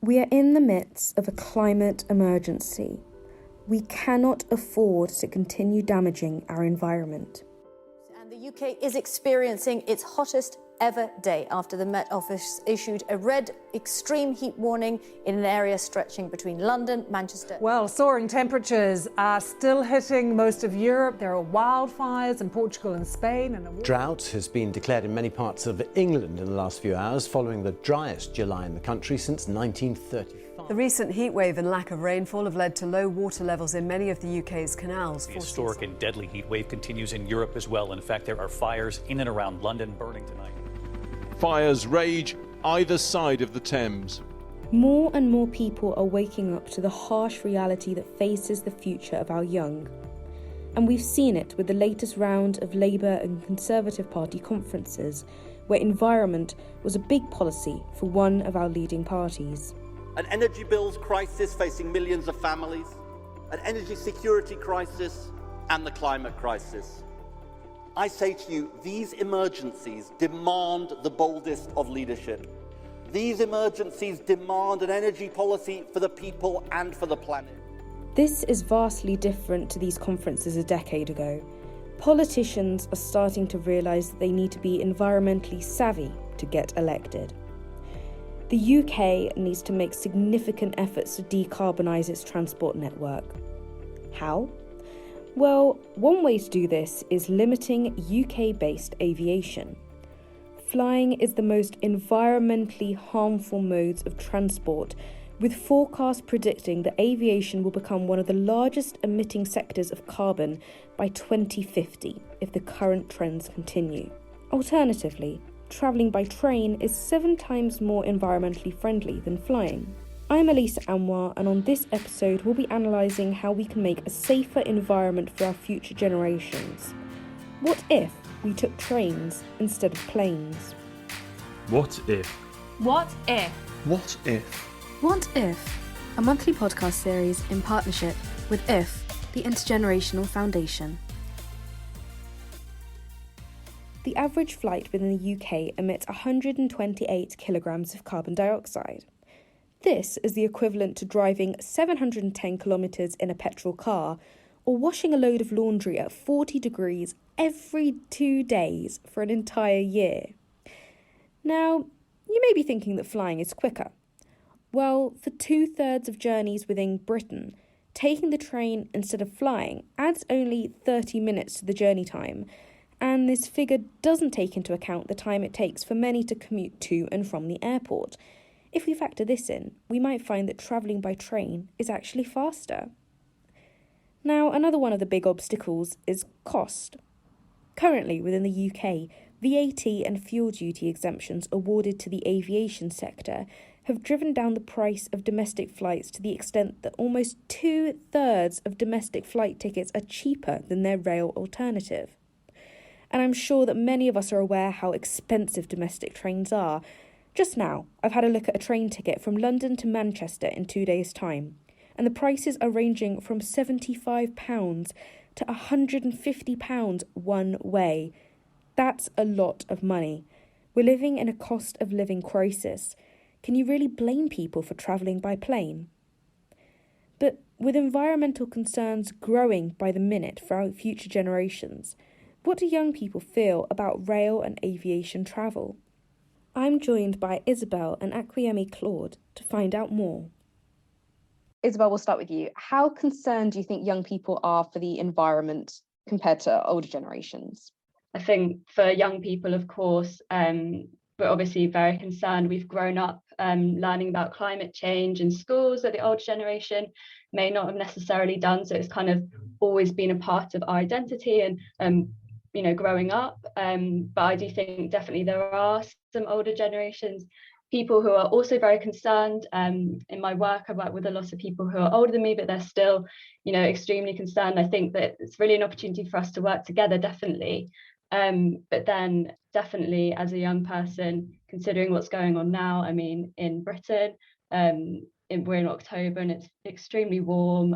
We are in the midst of a climate emergency. We cannot afford to continue damaging our environment. And the UK is experiencing its hottest ever day after the Met Office issued a red extreme heat warning in an area stretching between London, Manchester. Well, soaring temperatures are still hitting most of Europe. There are wildfires in Portugal and Spain. Drought has been declared in many parts of England in the last few hours, following the driest July in the country since 1935. The recent heat wave and lack of rainfall have led to low water levels in many of the UK's canals. The historic and deadly heat wave continues in Europe as well. In fact, there are fires in and around London burning tonight. Fires rage either side of the Thames. More and more people are waking up to the harsh reality that faces the future of our young. And we've seen it with the latest round of Labour and Conservative Party conferences, where environment was a big policy for one of our leading parties. An energy bills crisis facing millions of families, an energy security crisis, and the climate crisis. I say to you, these emergencies demand the boldest of leadership. These emergencies demand an energy policy for the people and for the planet. This is vastly different to these conferences a decade ago. Politicians are starting to realise that they need to be environmentally savvy to get elected. The UK needs to make significant efforts to decarbonise its transport network. How? Well, one way to do this is limiting UK-based aviation. Flying is the most environmentally harmful modes of transport, with forecasts predicting that aviation will become one of the largest emitting sectors of carbon by 2050 if the current trends continue. Alternatively, travelling by train is 7 times more environmentally friendly than flying. I'm Elisa Anwar, and on this episode we'll be analysing how we can make a safer environment for our future generations. What if we took trains instead of planes? What if? What if? What if? What if? A monthly podcast series in partnership with IF, the Intergenerational Foundation. The average flight within the UK emits 128 kilograms of carbon dioxide. This is the equivalent to driving 710 kilometres in a petrol car, or washing a load of laundry at 40 degrees every 2 days for an entire year. Now, you may be thinking that flying is quicker. Well, for 2/3 of journeys within Britain, taking the train instead of flying adds only 30 minutes to the journey time, and this figure doesn't take into account the time it takes for many to commute to and from the airport. If we factor this in, we might find that travelling by train is actually faster. Now, another one of the big obstacles is cost. Currently, within the UK, VAT and fuel duty exemptions awarded to the aviation sector have driven down the price of domestic flights to the extent that almost 2/3 of domestic flight tickets are cheaper than their rail alternative. And I'm sure that many of us are aware how expensive domestic trains are. Just now, I've had a look at a train ticket from London to Manchester in 2 days' time, and the prices are ranging from £75 to £150 one way. That's a lot of money. We're living in a cost of living crisis. Can you really blame people for travelling by plane? But with environmental concerns growing by the minute for our future generations, what do young people feel about rail and aviation travel? I'm joined by Isabel and Akweyemi Claude to find out more. Isabel, we'll start with you. How concerned do you think young people are for the environment compared to older generations? I think for young people, of course, we're obviously very concerned. We've grown up learning about climate change in schools that the older generation may not have necessarily done. So it's kind of always been a part of our identity and growing up. But I do think definitely there are some older generations, people who are also very concerned. In my work, I work with a lot of people who are older than me, but they're still, extremely concerned. I think that it's really an opportunity for us to work together, definitely. But then definitely as a young person, considering what's going on now, I mean, in Britain, we're in October and it's extremely warm,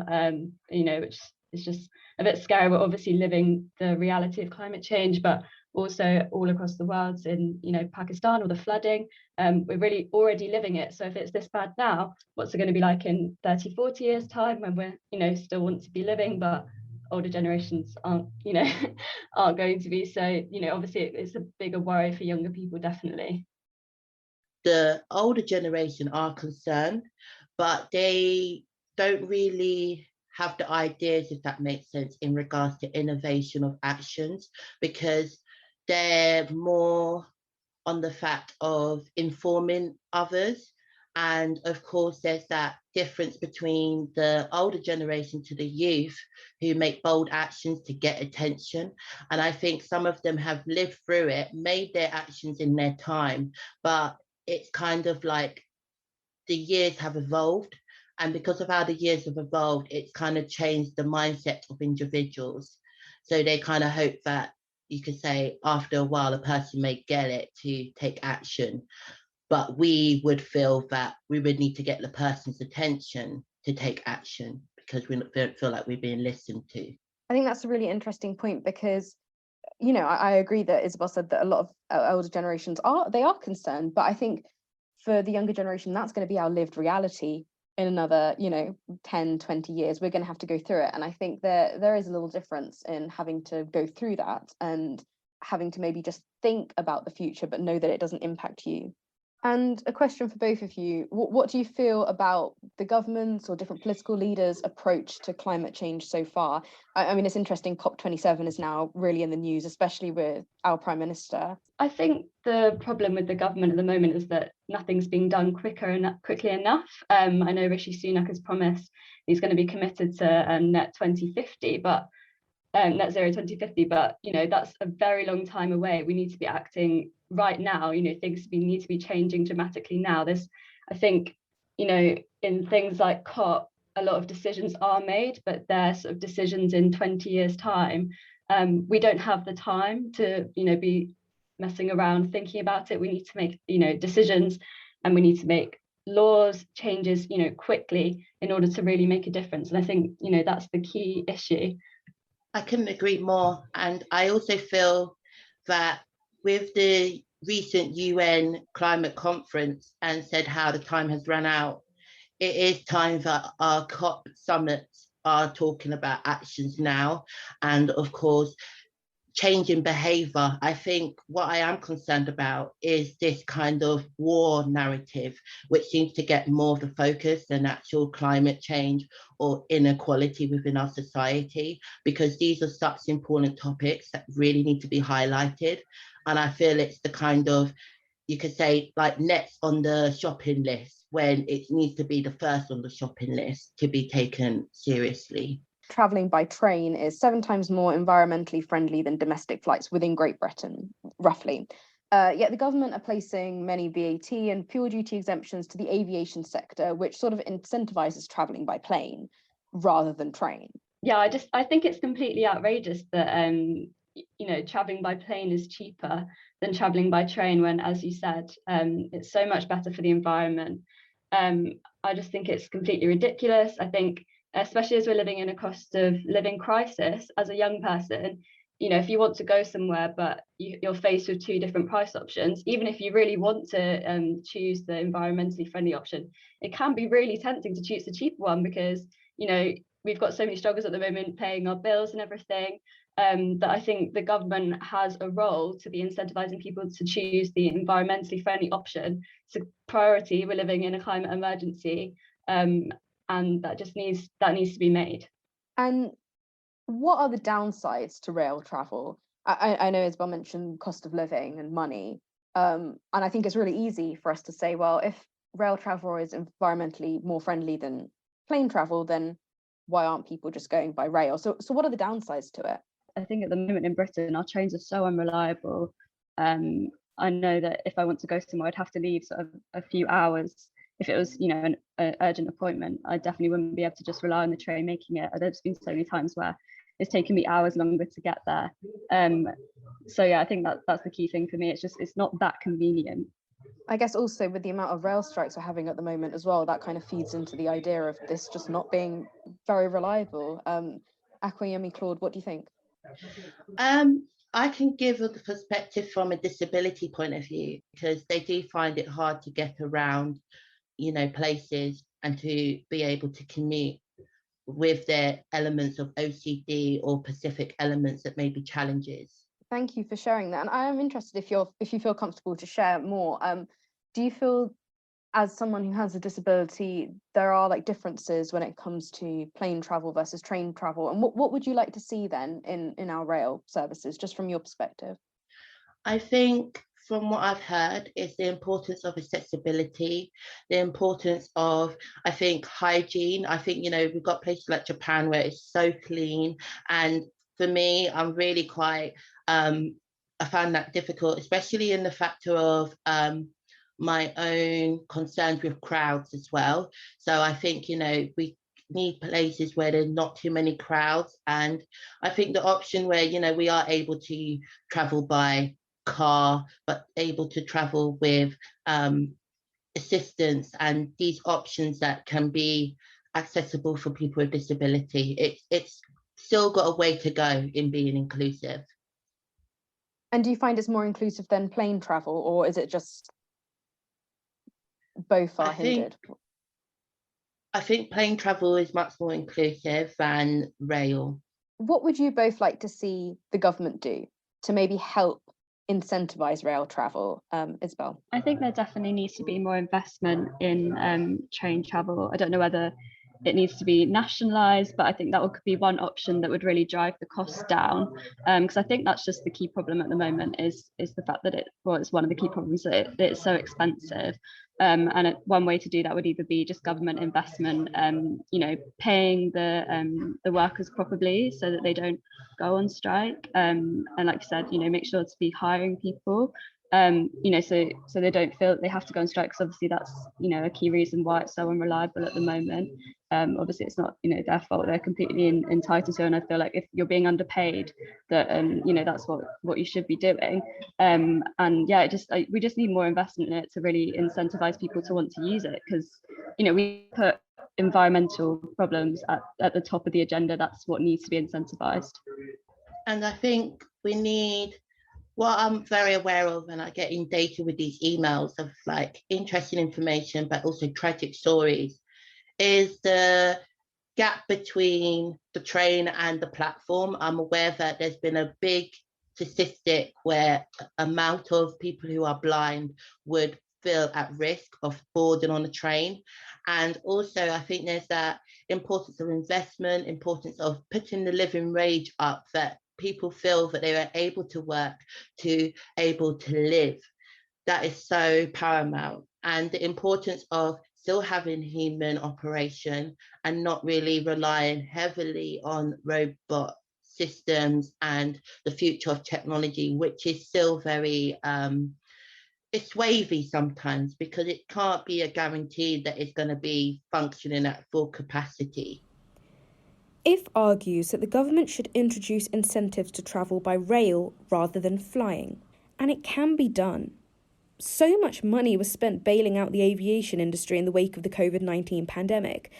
which is just a bit scary. We're obviously living the reality of climate change, but also all across the world in, Pakistan, or the flooding. We're really already living it. So if it's this bad now, what's it going to be like in 30, 40 years time when we're, still want to be living, but older generations aren't, aren't going to be. So, obviously it's a bigger worry for younger people, definitely. The older generation are concerned, but they don't really have the ideas, if that makes sense, in regards to innovation of actions, because they're more on the fact of informing others. And of course, there's that difference between the older generation to the youth who make bold actions to get attention. And I think some of them have lived through it, made their actions in their time, but it's kind of like the years have evolved. And because of how the years have evolved, it's kind of changed the mindset of individuals. So they kind of hope that, you could say, after a while, a person may get it to take action. But we would feel that we would need to get the person's attention to take action because we don't feel like we're being listened to. I think that's a really interesting point because, I agree that Isabel said that a lot of older generations are concerned, but I think for the younger generation, that's going to be our lived reality in another, 10, 20 years. We're going to have to go through it. And I think there is a little difference in having to go through that and having to maybe just think about the future, but know that it doesn't impact you. And a question for both of you, what do you feel about the government's or different political leaders' approach to climate change so far? I mean, it's interesting, COP27 is now really in the news, especially with our Prime Minister. I think the problem with the government at the moment is that nothing's being done quickly enough. I know Rishi Sunak has promised he's going to be committed to net 2050, but net zero 2050, but that's a very long time away. We need to be acting right now. Things need to be changing dramatically now. I think in things like COP, a lot of decisions are made, but they're sort of decisions in 20 years time. We don't have the time to be messing around thinking about it. We need to make decisions, and we need to make laws changes quickly in order to really make a difference. And I think that's the key issue. I couldn't agree more. And I also feel that with the recent UN climate conference and said how the time has run out, it is time that our COP summits are talking about actions now. And of course, changing behavior. I think what I am concerned about is this kind of war narrative, which seems to get more of the focus than actual climate change or inequality within our society, because these are such important topics that really need to be highlighted. And I feel it's the kind of, you could say, like next on the shopping list, when it needs to be the first on the shopping list to be taken seriously. Travelling by train is 7 times more environmentally friendly than domestic flights within Great Britain, roughly. Yet the government are placing many VAT and fuel duty exemptions to the aviation sector, which sort of incentivises travelling by plane rather than train. Yeah, I think it's completely outrageous that travelling by plane is cheaper than travelling by train when, as you said, it's so much better for the environment. I just think it's completely ridiculous. I think, especially as we're living in a cost of living crisis, as a young person, if you want to go somewhere but you're faced with 2 different price options, even if you really want to choose the environmentally friendly option, it can be really tempting to choose the cheaper one because we've got so many struggles at the moment paying our bills and everything, that I think the government has a role to be incentivizing people to choose the environmentally friendly option. It's a priority. We're living in a climate emergency, and that needs to be made. And what are the downsides to rail travel? I know Isabel mentioned cost of living and money, and I think it's really easy for us to say, well, if rail travel is environmentally more friendly than plane travel, then why aren't people just going by rail? So what are the downsides to it? I think at the moment in Britain, our trains are so unreliable. I know that if I want to go somewhere, I'd have to leave sort of a few hours. If it was, an urgent appointment, I definitely wouldn't be able to just rely on the train making it. There's been so many times where it's taken me hours longer to get there. So yeah, I think that's the key thing for me. It's not that convenient. I guess also with the amount of rail strikes we're having at the moment as well, that kind of feeds into the idea of this just not being very reliable. Akuyemi, Claude, what do you think? I can give a perspective from a disability point of view, because they do find it hard to get around, places and to be able to commute with their elements of OCD or specific elements that may be challenges. Thank you for sharing that. And I am interested if you feel comfortable to share more. Do you feel, as someone who has a disability, there are differences when it comes to plane travel versus train travel? And what would you like to see then in our rail services, just from your perspective? I think from what I've heard is the importance of accessibility, the importance of, I think, hygiene. I think, we've got places like Japan where it's so clean. And for me, I'm really quite, I found that difficult, especially in the factor of my own concerns with crowds as well. So I think, we need places where there's not too many crowds. And I think the option where, we are able to travel by car, but able to travel with assistance and these options that can be accessible for people with disability. It's still got a way to go in being inclusive. And do you find it's more inclusive than plane travel, or is it just both are hindered? I think plane travel is much more inclusive than rail. What would you both like to see the government do to maybe help incentivise rail travel? Isabel? I think there definitely needs to be more investment in train travel. I don't know whether it needs to be nationalised, but I think that could be one option that would really drive the cost down. Because I think that's just the key problem at the moment is the fact that it's one of the key problems that it's so expensive. And one way to do that would either be just government investment, paying the workers properly so that they don't go on strike. And like you said, make sure to be hiring people, so they don't feel they have to go on strike, because obviously that's, a key reason why it's so unreliable at the moment. Obviously it's not, their fault, they're completely entitled to, and I feel like if you're being underpaid, that that's what you should be doing. And yeah, we just need more investment in it to really incentivize people to want to use it, because we put environmental problems at the top of the agenda. That's what needs to be incentivized. And I think we need, what I'm very aware of, and I get in data with these emails of interesting information, but also tragic stories, is the gap between the train and the platform. I'm aware that there's been a big statistic where amount of people who are blind would feel at risk of boarding on a train. And also I think there's that importance of investment, importance of putting the living wage up, that people feel that they are able to work, to able to live. That is so paramount. And the importance of still having human operation and not really relying heavily on robot systems and the future of technology, which is still very, it's wavy sometimes, because it can't be a guarantee that it's going to be functioning at full capacity. IF argues that the government should introduce incentives to travel by rail rather than flying, and it can be done. So much money was spent bailing out the aviation industry in the wake of the COVID-19 pandemic.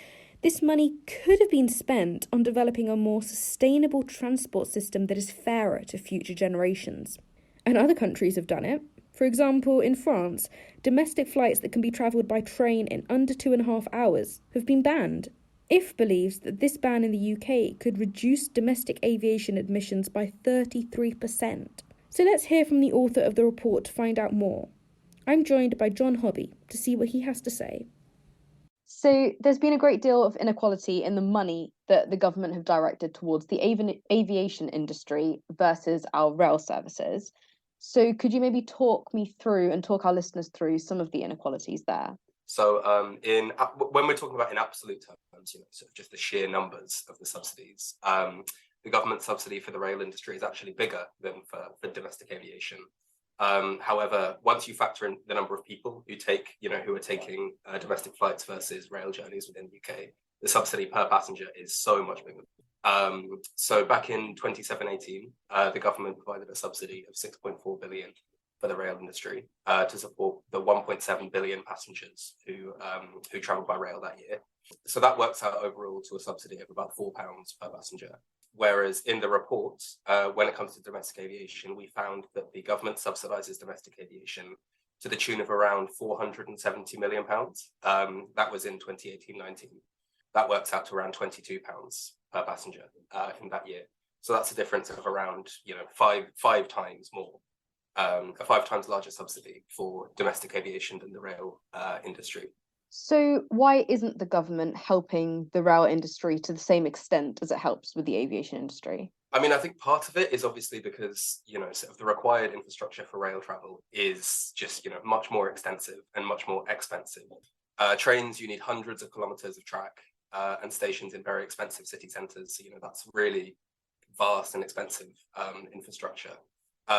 This money could have been spent on developing a more sustainable transport system that is fairer to future generations. And other countries have done it. For example, in France, domestic flights that can be travelled by train in under 2.5 hours have been banned. IF believes that this ban in the UK could reduce domestic aviation admissions by 33%. So let's hear from the author of the report to find out more. I'm joined by John Hobby to see what he has to say. So there's been a great deal of inequality in the money that the government have directed towards the aviation industry versus our rail services. So could you maybe talk me through and talk our listeners through some of the inequalities there? So when we're talking about in absolute terms, sort of just the sheer numbers of the subsidies, the government subsidy for the rail industry is actually bigger than for domestic aviation. However, once you factor in the number of people who are taking domestic flights versus rail journeys within the UK, the subsidy per passenger is so much bigger. So back in 2017-18, the government provided a subsidy of 6.4 billion for the rail industry to support the 1.7 billion passengers who travelled by rail that year. So that works out overall to a subsidy of about £4 per passenger. Whereas in the report, when it comes to domestic aviation, we found that the government subsidises domestic aviation to the tune of around £470 million. That was in 2018-19. That works out to around £22 per passenger in that year. So that's a difference of around, five times more, a 5 times larger subsidy for domestic aviation than the rail industry. So why isn't the government helping the rail industry to the same extent as it helps with the aviation industry? I mean, I think part of it is obviously because, sort of the required infrastructure for rail travel is just, much more extensive and much more expensive. Trains, you need hundreds of kilometres of track and stations in very expensive city centres. So, that's really vast and expensive infrastructure.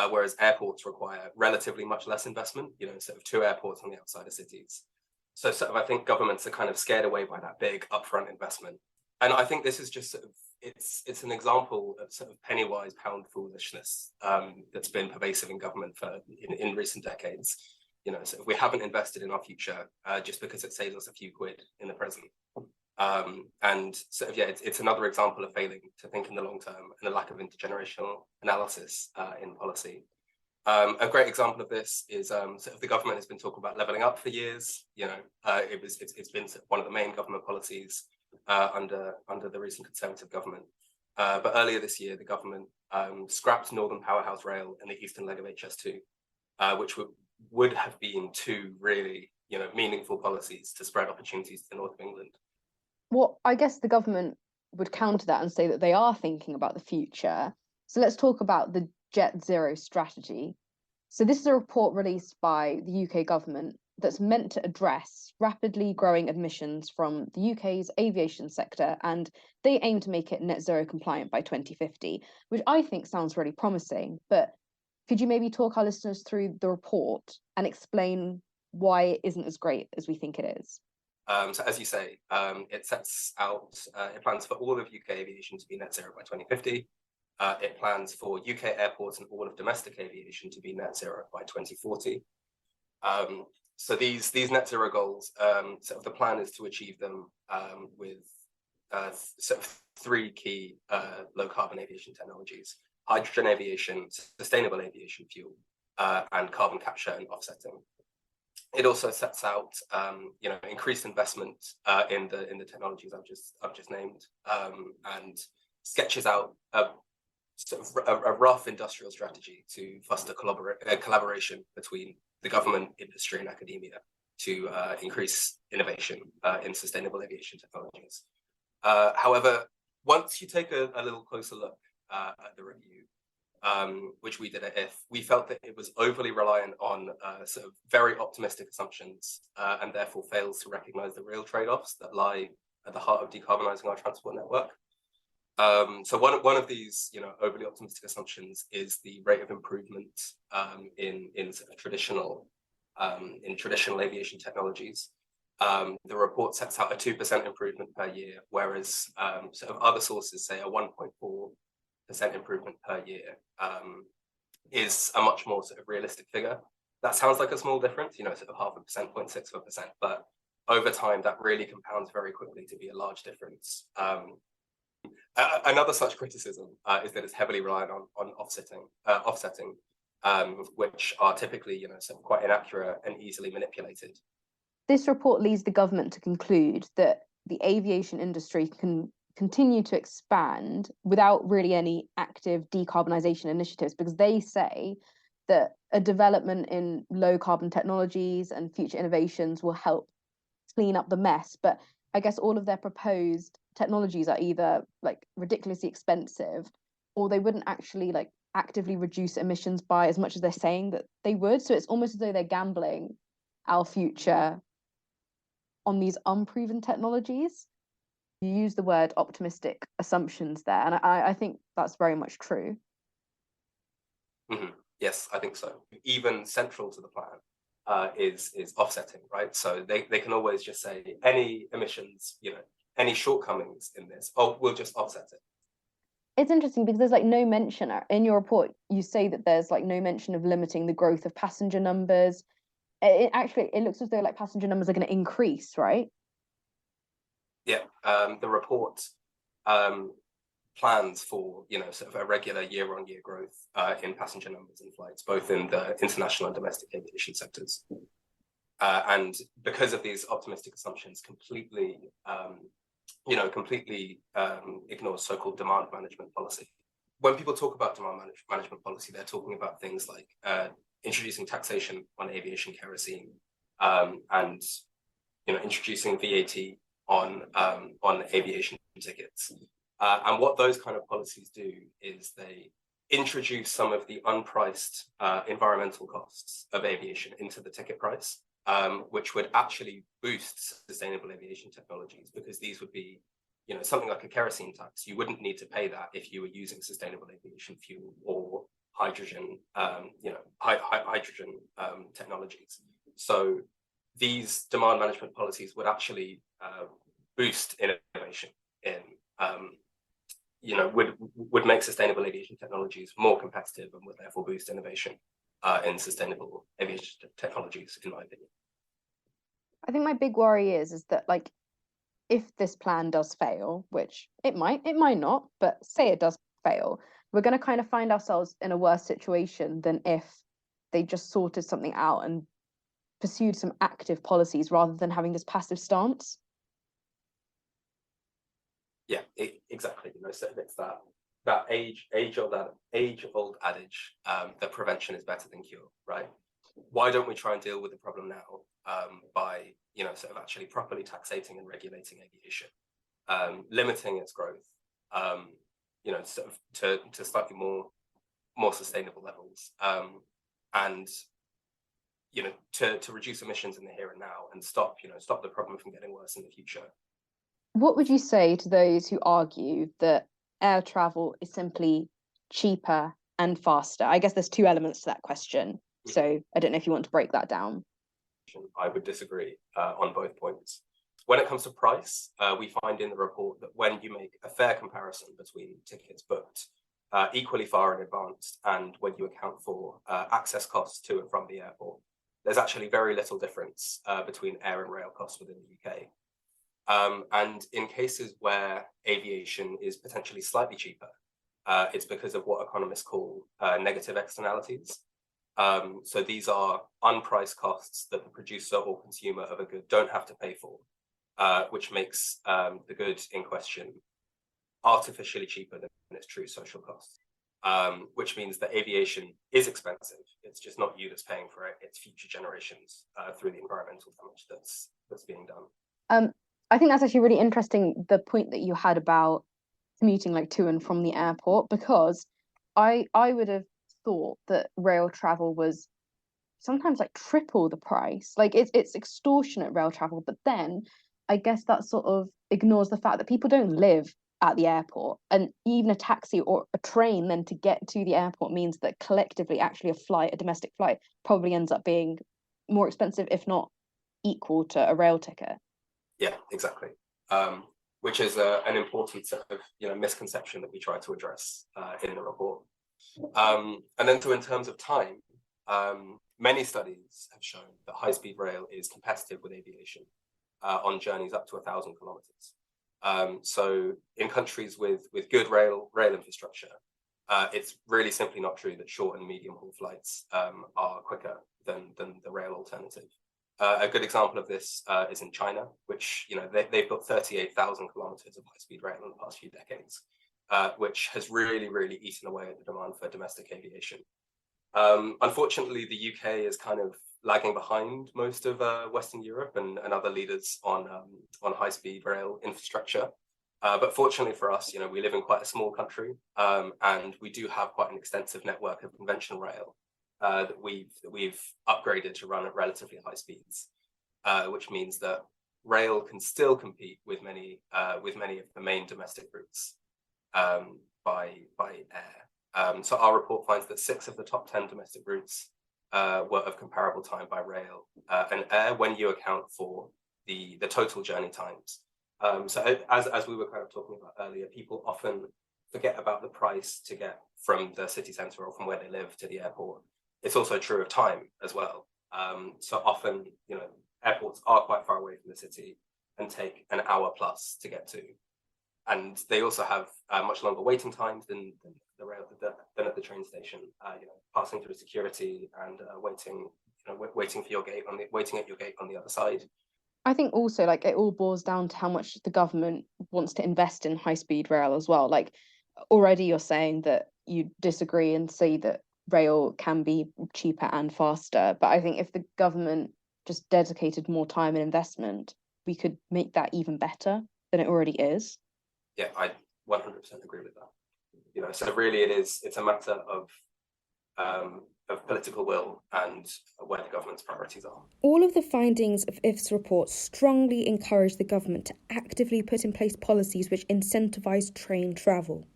Whereas airports require relatively much less investment, sort of 2 airports on the outside of cities. So sort of I think governments are kind of scared away by that big upfront investment. And I think this is just sort of, it's an example of sort of penny wise, pound foolishness that's been pervasive in government in recent decades. So if we haven't invested in our future just because it saves us a few quid in the present. And sort of, it's another example of failing to think in the long term and the lack of intergenerational analysis in policy. A great example of this is sort of the government has been talking about levelling up for years. It's been sort of one of the main government policies under the recent Conservative government. But earlier this year, the government scrapped Northern Powerhouse Rail and the eastern leg of HS2, which would have been 2 really meaningful policies to spread opportunities to the north of England. Well, I guess the government would counter that and say that they are thinking about the future. So let's talk about the Jet Zero strategy. So this is a report released by the UK government that's meant to address rapidly growing emissions from the UK's aviation sector, and they aim to make it net zero compliant by 2050, which I think sounds really promising. But could you maybe talk our listeners through the report and explain why it isn't as great as we think it is? So as you say, it sets out, it plans for all of UK aviation to be net zero by 2050. It plans for UK airports and all of domestic aviation to be net zero by 2040. So these net zero goals, sort of the plan is to achieve them with sort of 3 key low carbon aviation technologies: hydrogen aviation, sustainable aviation fuel, and carbon capture and offsetting. It also sets out, increased investment in the technologies I've just named, and sketches out sort of a rough industrial strategy to foster collaboration between the government, industry, and academia to increase innovation in sustainable aviation technologies. However, once you take a little closer look at the review, which we did at IF, we felt that it was overly reliant on sort of very optimistic assumptions and therefore fails to recognise the real trade-offs that lie at the heart of decarbonising our transport network. So one of these, overly optimistic assumptions is the rate of improvement in sort of traditional aviation technologies. The report sets out a 2% improvement per year, whereas sort of other sources say a 1.4% improvement per year is a much more sort of realistic figure. That sounds like a small difference, sort of 0.5%, 0.6%, but over time that really compounds very quickly to be a large difference. Another such criticism is that it's heavily reliant on offsetting, which are typically, sort of quite inaccurate and easily manipulated. This report leads the government to conclude that the aviation industry can continue to expand without really any active decarbonisation initiatives, because they say that a development in low carbon technologies and future innovations will help clean up the mess. But I guess all of their proposed technologies are either like ridiculously expensive, or they wouldn't actually like actively reduce emissions by as much as they're saying that they would. So it's almost as though they're gambling our future on these unproven technologies. You use the word optimistic assumptions there, and I think that's very much true. Mm-hmm. Yes, I think so. Even central to the plan is offsetting, right? So they can always just say any emissions, any shortcomings in this, we'll just offset it. It's interesting because there's like no mention in your report. You say that there's like no mention of limiting the growth of passenger numbers. It looks as though like passenger numbers are going to increase, right? Yeah, the report plans for, sort of a regular year-on-year growth in passenger numbers and flights, both in the international and domestic aviation sectors. And because of these optimistic assumptions, completely ignores so-called demand management policy. When people talk about demand management policy, they're talking about things like introducing taxation on aviation kerosene and introducing VAT on aviation tickets. And what those kind of policies do is they introduce some of the unpriced environmental costs of aviation into the ticket price, which would actually boost sustainable aviation technologies, because these would be, something like a kerosene tax. You wouldn't need to pay that if you were using sustainable aviation fuel or hydrogen, hydrogen technologies. So these demand management policies would actually boost innovation in, would make sustainable aviation technologies more competitive and would therefore boost innovation in sustainable aviation technologies, in my opinion. I think my big worry is that, like, if this plan does fail, which it might not, but say it does fail, we're going to kind of find ourselves in a worse situation than if they just sorted something out and pursued some active policies rather than having this passive stance. Yeah, exactly. So it's that age-old adage that prevention is better than cure, right? Why don't we try and deal with the problem now by sort of actually properly taxating and regulating aviation, limiting its growth, sort of to slightly more sustainable levels, and to reduce emissions in the here and now and stop the problem from getting worse in the future. What would you say to those who argue that air travel is simply cheaper and faster? I guess there's two elements to that question. So I don't know if you want to break that down. I would disagree on both points. When it comes to price, we find in the report that when you make a fair comparison between tickets booked equally far in advance and when you account for access costs to and from the airport, there's actually very little difference between air and rail costs within the UK. And in cases where aviation is potentially slightly cheaper, it's because of what economists call negative externalities. So these are unpriced costs that the producer or consumer of a good don't have to pay for, which makes the good in question artificially cheaper than its true social costs, which means that aviation is expensive. It's just not you that's paying for it, it's future generations through the environmental damage that's being done. I think that's actually really interesting, the point that you had about commuting like to and from the airport, because I would have thought that rail travel was sometimes like triple the price. Like it's extortionate rail travel, but then I guess that sort of ignores the fact that people don't live at the airport, and even a taxi or a train then to get to the airport means that collectively actually a domestic flight probably ends up being more expensive, if not equal to a rail ticket. Yeah, exactly. Which is an important sort of misconception that we try to address in the report. And then in terms of time, many studies have shown that high-speed rail is competitive with aviation on journeys up to 1,000 kilometers. So in countries with good rail infrastructure, it's really simply not true that short and medium haul flights are quicker than the rail alternative. A good example of this is in China, which they've built 38,000 kilometers of high-speed rail in the past few decades, which has really, really eaten away at the demand for domestic aviation. Unfortunately, the UK is kind of lagging behind most of Western Europe and other leaders on high-speed rail infrastructure. But fortunately for us, we live in quite a small country, and we do have quite an extensive network of conventional rail that we've upgraded to run at relatively high speeds, which means that rail can still compete with many of the main domestic routes by air. So our report finds that 6 of the top 10 domestic routes were of comparable time by rail and air when you account for the total journey times. So as we were kind of talking about earlier, people often forget about the price to get from the city centre or from where they live to the airport. It's also true of time as well. So often, airports are quite far away from the city and take an hour plus to get to. And they also have much longer waiting times than the rail than at the train station. Passing through security and waiting at your gate on the other side. I think also it all boils down to how much the government wants to invest in high-speed rail as well. Already you're saying that you disagree and say that rail can be cheaper and faster, but I think if the government just dedicated more time and investment, we could make that even better than it already is. Yeah, I 100% agree with that. So really it's a matter of political will and where the government's priorities are. All of the findings of IF's report strongly encourage the government to actively put in place policies which incentivise train travel.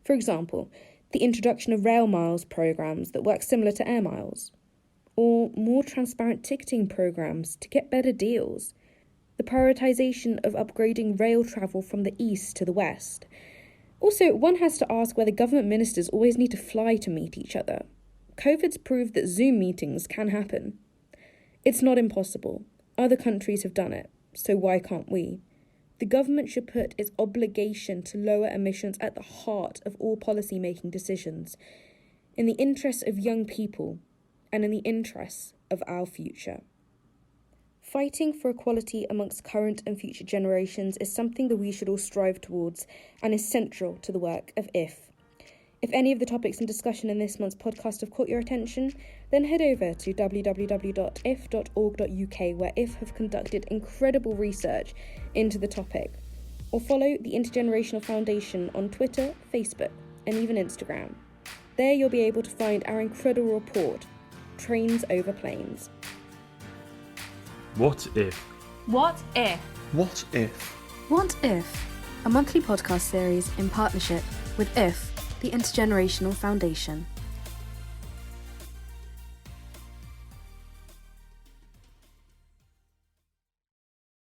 For example, the introduction of rail miles programmes that work similar to air miles, or more transparent ticketing programmes to get better deals, the prioritisation of upgrading rail travel from the east to the west. Also, one has to ask whether government ministers always need to fly to meet each other. COVID's proved that Zoom meetings can happen. It's not impossible. Other countries have done it, so why can't we? The government should put its obligation to lower emissions at the heart of all policy-making decisions, in the interests of young people and in the interests of our future. Fighting for equality amongst current and future generations is something that we should all strive towards and is central to the work of IF. If any of the topics in discussion in this month's podcast have caught your attention, then head over to www.if.org.uk, where IF have conducted incredible research into the topic, or follow the Intergenerational Foundation on Twitter, Facebook, and even Instagram. There you'll be able to find our incredible report, Trains Over Planes. What if? What if? What if? What if? A monthly podcast series in partnership with IF, the Intergenerational Foundation.